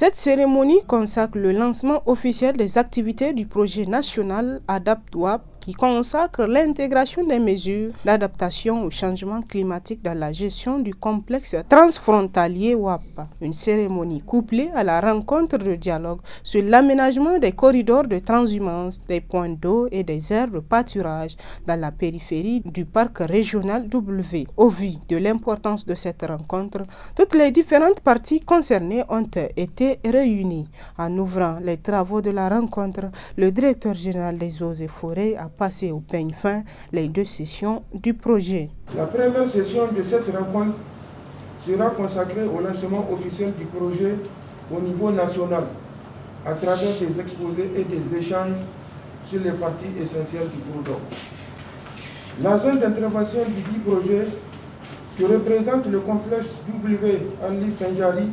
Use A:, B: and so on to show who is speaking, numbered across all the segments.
A: Cette cérémonie consacre le lancement officiel des activités du projet national ADAPT-WAP qui consacre l'intégration des mesures d'adaptation au changement climatique dans la gestion du complexe transfrontalier WAP. Une cérémonie couplée à la rencontre de dialogue sur l'aménagement des corridors de transhumance, des points d'eau et des aires de pâturage dans la périphérie du parc régional W. Au vu de l'importance de cette rencontre, toutes les différentes parties concernées ont été réunies. En ouvrant les travaux de la rencontre, le directeur général des eaux et forêts a passé au peigne fin les 2 sessions du projet.
B: La première session de cette rencontre sera consacrée au lancement officiel du projet au niveau national à travers des exposés et des échanges sur les parties essentielles du projet. La zone d'intervention du dit projet, qui représente le complexe W Ali Penjari,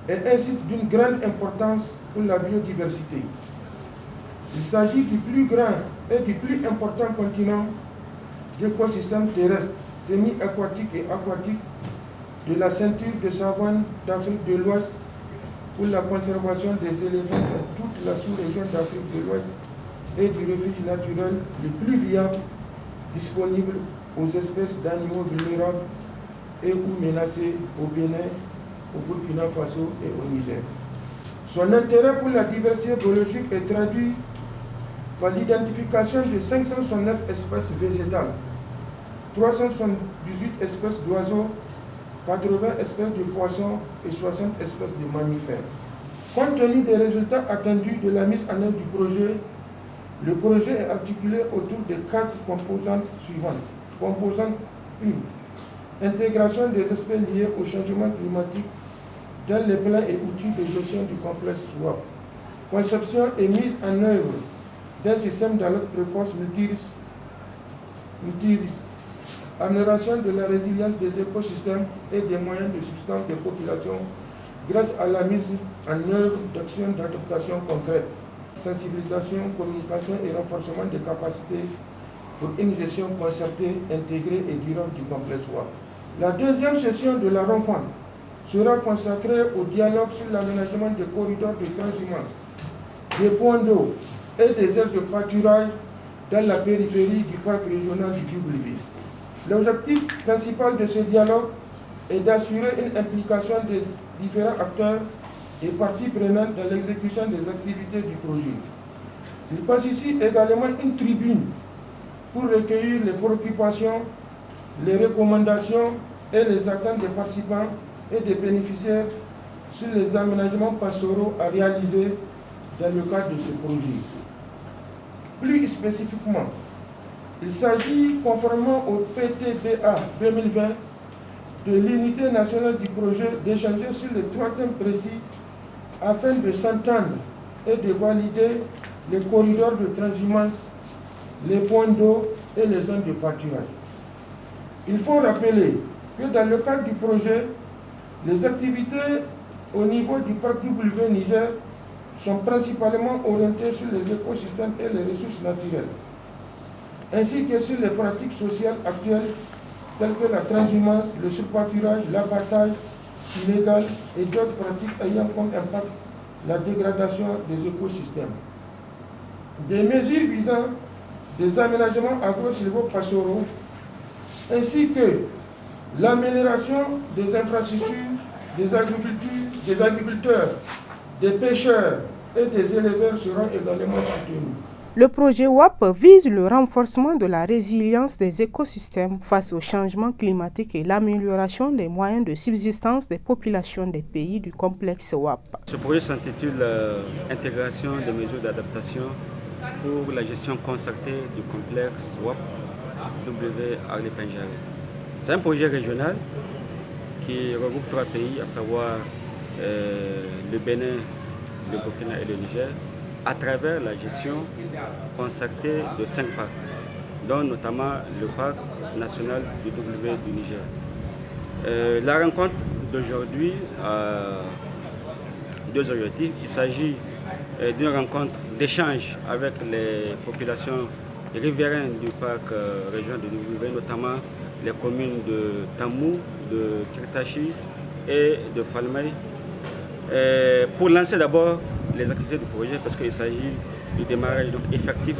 B: est un site d'une grande importance pour la biodiversité. Il s'agit du plus grand et du plus important continent d'écosystèmes terrestres, semi-aquatiques et aquatiques de la ceinture de savane d'Afrique de l'Ouest pour la conservation des éléphants dans toute la sous-région d'Afrique de l'Ouest et du refuge naturel le plus viable disponible aux espèces d'animaux vulnérables et ou menacés au Bénin, au Burkina Faso et au Niger. Son intérêt pour la diversité biologique est traduit par l'identification de 569 espèces végétales, 378 espèces d'oiseaux, 80 espèces de poissons et 60 espèces de mammifères. Compte tenu des résultats attendus de la mise en œuvre du projet, le projet est articulé autour de 4 composantes suivantes. Composante 1. Intégration des aspects liés au changement climatique dans les plans et outils de gestion du complexe WAP. Conception et mise en œuvre d'un système d'alerte précoce multirisque. Amélioration de la résilience des écosystèmes et des moyens de subsistance des populations grâce à la mise en œuvre d'actions d'adaptation concrètes. Sensibilisation, communication et renforcement des capacités pour une gestion concertée, intégrée et durable du complexe WAP. La deuxième session de la rencontre sera consacrée au dialogue sur l'aménagement des corridors de transhumance, des points d'eau et des aires de pâturage dans la périphérie du parc régional du W. L'objectif principal de ce dialogue est d'assurer une implication des différents acteurs et parties prenantes dans l'exécution des activités du projet. Il constitue également une tribune pour recueillir les préoccupations, les recommandations et les attentes des participants et des bénéficiaires sur les aménagements pastoraux à réaliser dans le cadre de ce projet. Plus spécifiquement, il s'agit, conformément au PTBA 2020, de l'unité nationale du projet d'échanger sur les 3 thèmes précis afin de s'entendre et de valider les corridors de transhumance, les points d'eau et les zones de pâturage. Il faut rappeler que dans le cadre du projet, les activités au niveau du parc W Niger sont principalement orientées sur les écosystèmes et les ressources naturelles, ainsi que sur les pratiques sociales actuelles telles que la transhumance, le surpâturage, l'abattage illégal et d'autres pratiques ayant comme impact la dégradation des écosystèmes. Des mesures visant des aménagements agro-silvopastoraux ainsi que l'amélioration des infrastructures, des agriculteurs, des pêcheurs et des éleveurs seront également soutenus.
A: Le projet WAP vise le renforcement de la résilience des écosystèmes face au changement climatique et l'amélioration des moyens de subsistance des populations des pays du complexe WAP.
C: Ce projet s'intitule Intégration des mesures d'adaptation pour la gestion concertée du complexe WAP W Ali Penjari. C'est un projet régional qui regroupe 3 pays, à savoir le Bénin, le Burkina et le Niger, à travers la gestion concertée de 5 parcs, dont notamment le parc national du W du Niger. La rencontre d'aujourd'hui a 2 objectifs. Il s'agit d'une rencontre d'échange avec les populations riveraines du parc régional du W, notamment les communes de Tamou, de Kirtachi et de Falmey, pour lancer d'abord les activités du projet, parce qu'il s'agit du démarrage donc, effectif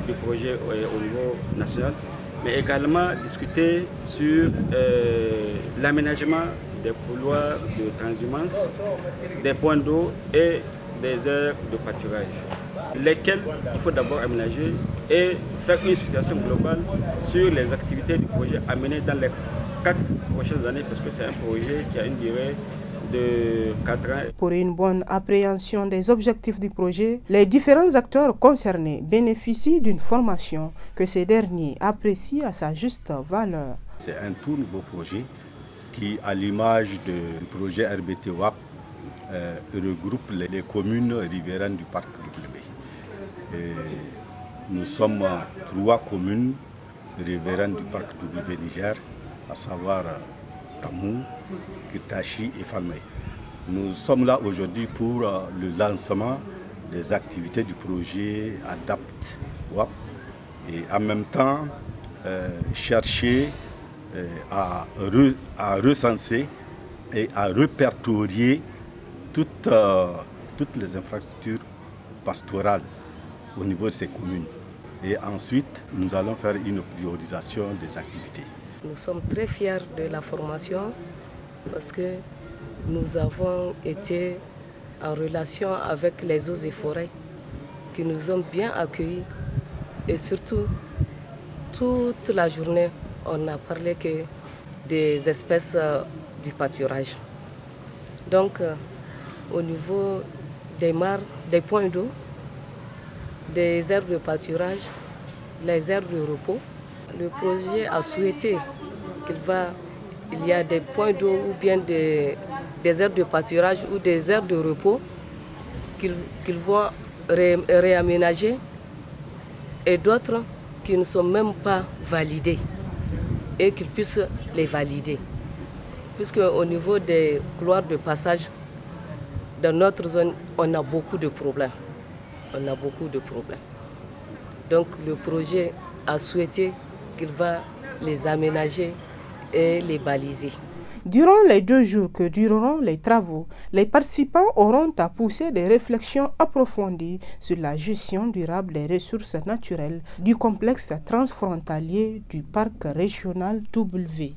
C: du projet au niveau national, mais également discuter sur l'aménagement des couloirs de transhumance, des points d'eau et des aires de pâturage, lesquels il faut d'abord aménager et faire une situation globale sur les activités du projet à mener dans les 4 prochaines années, parce que c'est un projet qui a une durée de 4 ans.
A: Pour une bonne appréhension des objectifs du projet, les différents acteurs concernés bénéficient d'une formation que ces derniers apprécient à sa juste valeur.
D: C'est un tout nouveau projet qui, à l'image du projet RBT WAP, regroupe les communes riveraines du parc W. Nous sommes 3 communes riveraines du parc W Niger, à savoir Tamou, Kitachi et Falmey. Nous sommes là aujourd'hui pour le lancement des activités du projet ADAPT WAP et en même temps chercher à recenser et à répertorier toutes les infrastructures pastorales au niveau de ces communes. Et ensuite, nous allons faire une priorisation des activités.
E: Nous sommes très fiers de la formation parce que nous avons été en relation avec les eaux et forêts qui nous ont bien accueillis et surtout toute la journée on n'a parlé que des espèces du pâturage. Donc au niveau des mares, des points d'eau, des aires de pâturage, les aires de repos, le projet a souhaité qu'il y a des points d'eau ou bien des aires de pâturage ou des aires de repos qu'ils vont réaménager et d'autres qui ne sont même pas validés et qu'ils puissent les valider. Puisque au niveau des couloirs de passage, dans notre zone, on a beaucoup de problèmes. Donc le projet a souhaité qu'il va les aménager et les baliser.
A: Durant les 2 jours que dureront les travaux, les participants auront à pousser des réflexions approfondies sur la gestion durable des ressources naturelles du complexe transfrontalier du parc régional W.